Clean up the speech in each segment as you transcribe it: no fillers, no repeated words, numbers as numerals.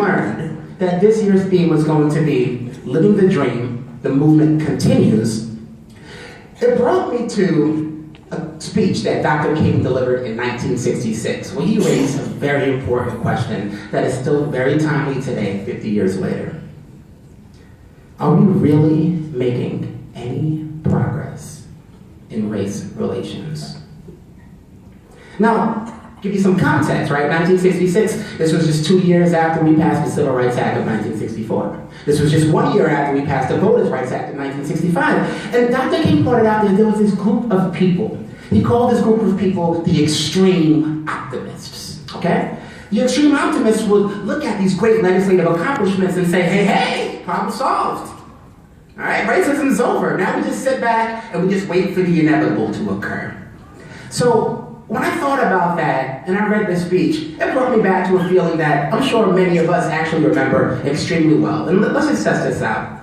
learned that this year's theme was going to be Living the Dream, the Movement Continues, it brought me to a speech that Dr. King delivered in 1966, where he raised a very important question that is still very timely today, 50 years later. Are we really making any progress in race relations? Now, give you some context, right? 1966, this was just 2 years after we passed the Civil Rights Act of 1964. This was just 1 year after we passed the Voters' Rights Act of 1965. And Dr. King pointed out that there was this group of people. He called this group of people the extreme optimists, okay? The extreme optimists would look at these great legislative accomplishments and say, hey, problem solved. All right, racism's over. Now we just sit back and we just wait for the inevitable to occur. So, when I thought about that, and I read this speech, it brought me back to a feeling that I'm sure many of us actually remember extremely well. And let's just test this out.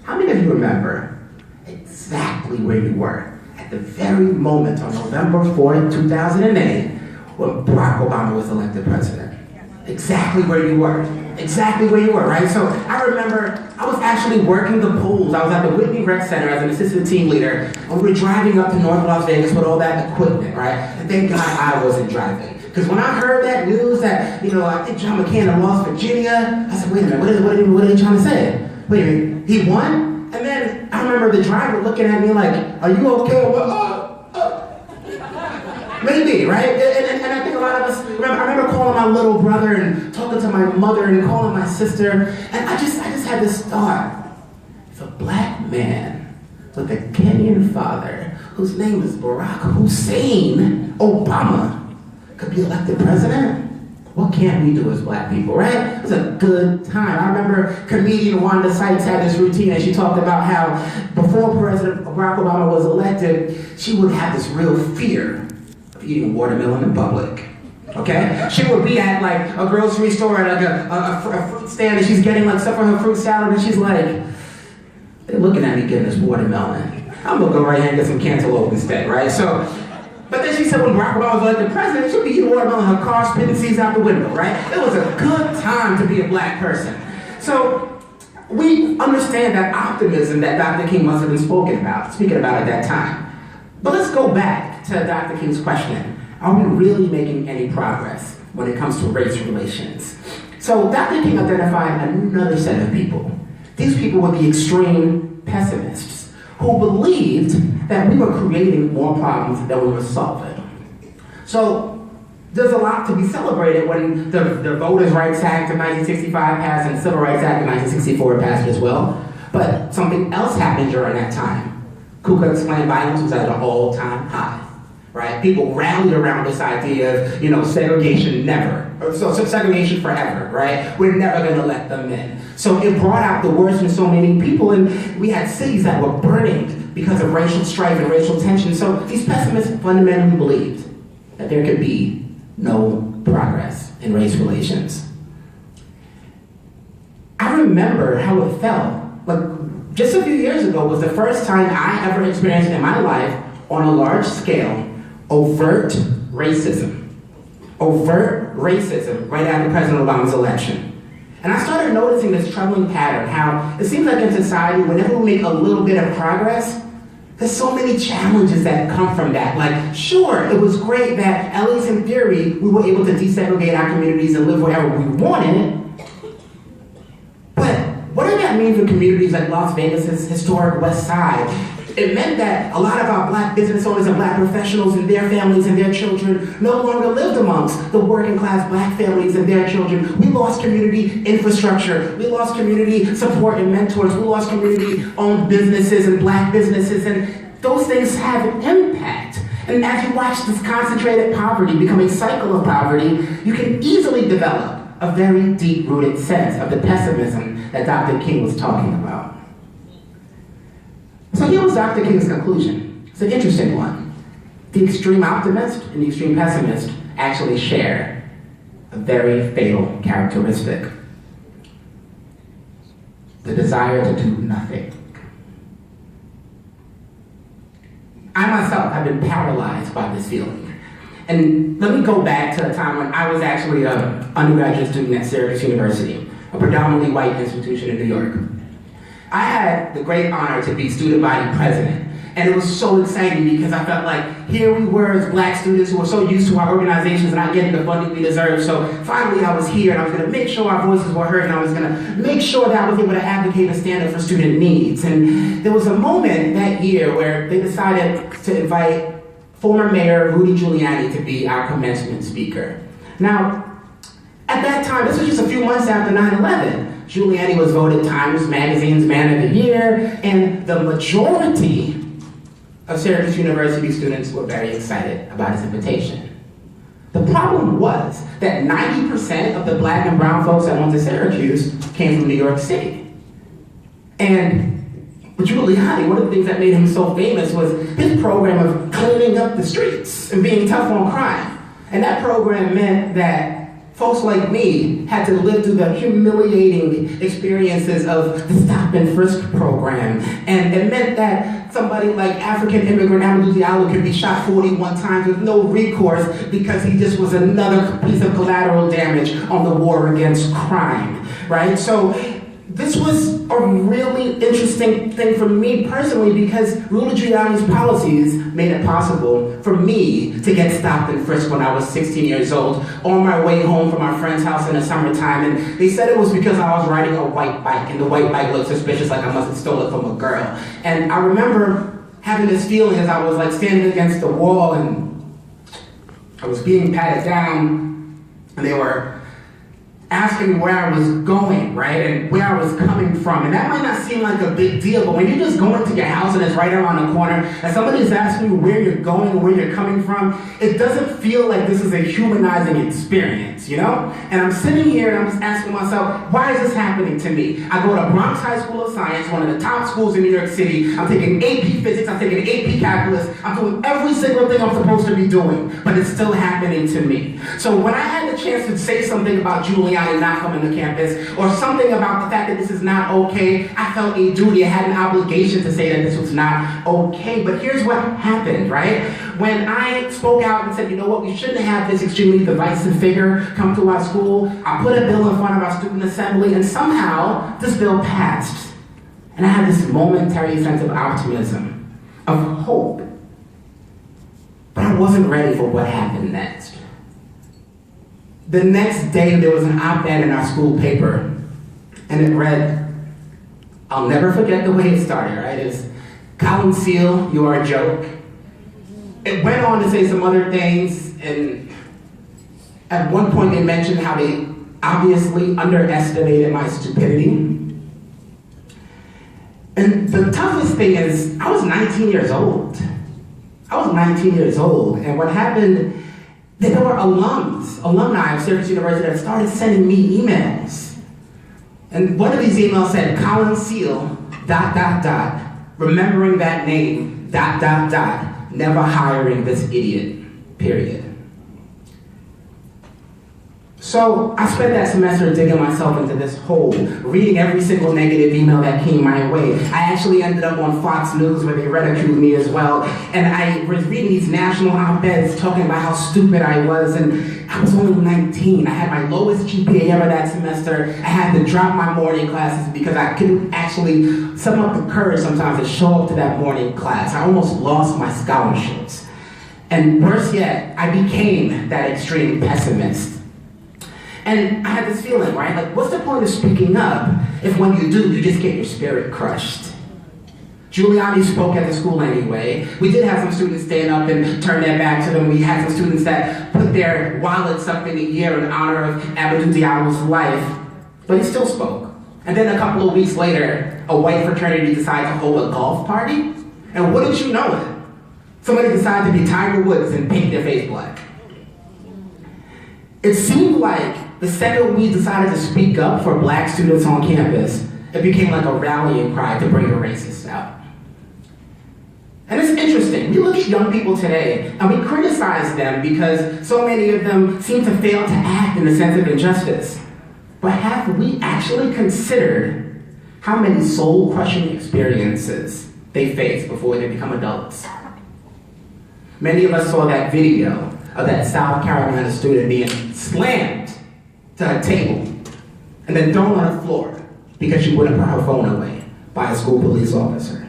How many of you remember exactly where you were at the very moment on November 4th, 2008, when Barack Obama was elected president? Exactly where you were. Exactly where you were, right? So I remember I was actually working the polls. I was at the Whitney Rec Center as an assistant team leader, and we were driving up to North Las Vegas with all that equipment, right? And thank God I wasn't driving. Because when I heard that news that, I think John McCain had lost Virginia, I said, wait a minute, what are they trying to say? Wait a minute, he won? And then I remember the driver looking at me like, are you okay? Maybe, right? And I think a lot of us, I remember calling my little brother and talking to my mother and calling my sister, and I just had this thought. If a black man with a Kenyan father, whose name is Barack Hussein Obama, could be elected president, what can't we do as black people, right? It was a good time. I remember comedian Wanda Sykes had this routine, and she talked about how before President Barack Obama was elected, she would have this real fear eating watermelon in public, okay? She would be at like a grocery store at like a fruit stand, and she's getting like stuff for her fruit salad, and she's like, they're looking at me getting this watermelon. I'm gonna go right here and get some cantaloupe instead, right? So, but then she said when Barack Obama was elected president, she'd be eating watermelon in her car, spitting seeds out the window, right? It was a good time to be a black person. So, we understand that optimism that Dr. King must have been speaking about at that time. But let's go back to Dr. King's question. Are we really making any progress when it comes to race relations? So Dr. King identified another set of people. These people were the extreme pessimists who believed that we were creating more problems than we were solving. So there's a lot to be celebrated when the Voters' Rights Act of 1965 passed and the Civil Rights Act of 1964 passed as well. But something else happened during that time. Ku Klux Klan violence was at an all-time high, right? People rallied around this idea of, segregation never, so segregation forever, right? We're never gonna let them in. So it brought out the worst in so many people, and we had cities that were burning because of racial strife and racial tension. So these pessimists fundamentally believed that there could be no progress in race relations. I remember how it felt. Just a few years ago was the first time I ever experienced in my life, on a large scale, overt racism. Overt racism right after President Obama's election. And I started noticing this troubling pattern, how it seems like in society, whenever we make a little bit of progress, there's so many challenges that come from that. Like, sure, it was great that, at least in theory, we were able to desegregate our communities and live wherever we wanted. But what did that mean for communities like Las Vegas' historic West Side? It meant that a lot of our black business owners and black professionals and their families and their children no longer lived amongst the working class black families and their children. We lost community infrastructure. We lost community support and mentors. We lost community-owned businesses and black businesses, and those things have an impact. And as you watch this concentrated poverty become a cycle of poverty, you can easily develop a very deep-rooted sense of the pessimism that Dr. King was talking about. So here was Dr. King's conclusion. It's an interesting one. The extreme optimist and the extreme pessimist actually share a very fatal characteristic: the desire to do nothing. I myself have been paralyzed by this feeling. And let me go back to a time when I was actually an undergraduate student at Syracuse University, a predominantly white institution in New York. I had the great honor to be student body president. And it was so exciting because I felt like here we were as black students who were so used to our organizations and not getting the funding we deserved. So finally I was here and I was going to make sure our voices were heard and I was going to make sure that I was able to advocate and stand up for student needs. And there was a moment that year where they decided to invite former Mayor Rudy Giuliani to be our commencement speaker. Now, at that time, this was just a few months after 9/11. Giuliani was voted Times Magazine's Man of the Year, and the majority of Syracuse University students were very excited about his invitation. The problem was that 90% of the black and brown folks that went to Syracuse came from New York City. And Giuliani, one of the things that made him so famous was his program of cleaning up the streets and being tough on crime. And that program meant that folks like me had to live through the humiliating experiences of the stop and frisk program. And it meant that somebody like African immigrant Amadou Diallo could be shot 41 times with no recourse because he just was another piece of collateral damage on the war against crime, right? So this was a really interesting thing for me personally because Rudy Giuliani's policies made it possible for me to get stopped and frisked when I was 16 years old on my way home from our friend's house in the summertime. And they said it was because I was riding a white bike and the white bike looked suspicious, like I must have stolen it from a girl. And I remember having this feeling as I was like standing against the wall and I was being patted down and they were asking where I was going, right, and where I was coming from. And that might not seem like a big deal, but when you're just going to your house and it's right around the corner, and somebody's asking you where you're going or where you're coming from, it doesn't feel like this is a humanizing experience, you know? And I'm sitting here and I'm just asking myself, why is this happening to me? I go to Bronx High School of Science, one of the top schools in New York City. I'm taking AP Physics, I'm taking AP Calculus, I'm doing every single thing I'm supposed to be doing, but it's still happening to me. So when I had the chance to say something about Giuliani not coming to campus, or something about the fact that this is not okay, I felt a duty, I had an obligation to say that this was not okay. But here's what happened, right? When I spoke out and said, you know what, we shouldn't have this extremely divisive figure come to our school, I put a bill in front of our student assembly, and somehow this bill passed. And I had this momentary sense of optimism, of hope. But I wasn't ready for what happened next. The next day, there was an op-ed in our school paper, and it read, I'll never forget the way it started, right? It's, Colin, Seale, you are a joke. It went on to say some other things, and at one point they mentioned how they obviously underestimated my stupidity. And the toughest thing is, I was 19 years old. And what happened, there were alumni of Syracuse University that started sending me emails. And one of these emails said, Colin Seale, ... remembering that name, ... never hiring this idiot, period. So I spent that semester digging myself into this hole, reading every single negative email that came my way. I actually ended up on Fox News where they ridiculed me as well. And I was reading these national op-eds talking about how stupid I was, and I was only 19. I had my lowest GPA ever that semester. I had to drop my morning classes because I couldn't actually summon up the courage sometimes to show up to that morning class. I almost lost my scholarships. And worse yet, I became that extreme pessimist. And I had this feeling, right? Like, what's the point of speaking up if when you do, you just get your spirit crushed? Giuliani spoke at the school anyway. We did have some students stand up and turn their back to them. We had some students that put their wallets up in the air in honor of Amadou Diallo's life. But he still spoke. And then a couple of weeks later, a white fraternity decided to hold a golf party. And wouldn't you know it? Somebody decided to be Tiger Woods and paint their face black. It seemed like the second we decided to speak up for black students on campus, it became like a rallying cry to bring the racists out. And it's interesting, we look at young people today and we criticize them because so many of them seem to fail to act in a sense of injustice. But have we actually considered how many soul-crushing experiences they face before they become adults? Many of us saw that video of that South Carolina student being slammed to a table and then thrown on the floor because she wouldn't put her phone away by a school police officer.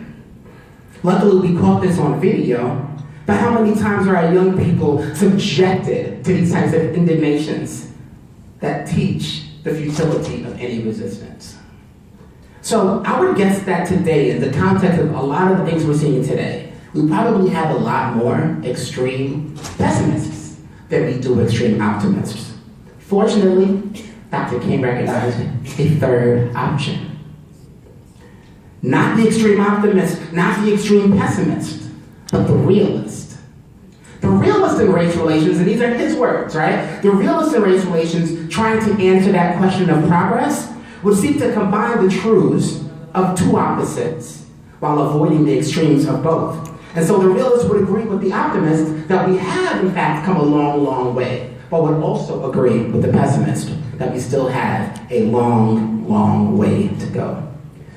Luckily, we caught this on video, but how many times are our young people subjected to these types of indignations that teach the futility of any resistance? So I would guess that today, in the context of a lot of the things we're seeing today, we probably have a lot more extreme pessimists than we do extreme optimists. Fortunately, Dr. King recognized a third option. Not the extreme optimist, not the extreme pessimist, but the realist. The realist in race relations, and these are his words, right? The realist in race relations, trying to answer that question of progress, would seek to combine the truths of two opposites while avoiding the extremes of both. And so the realist would agree with the optimist that we have, in fact, come a long, long way, but would also agree with the pessimist that we still have a long, long way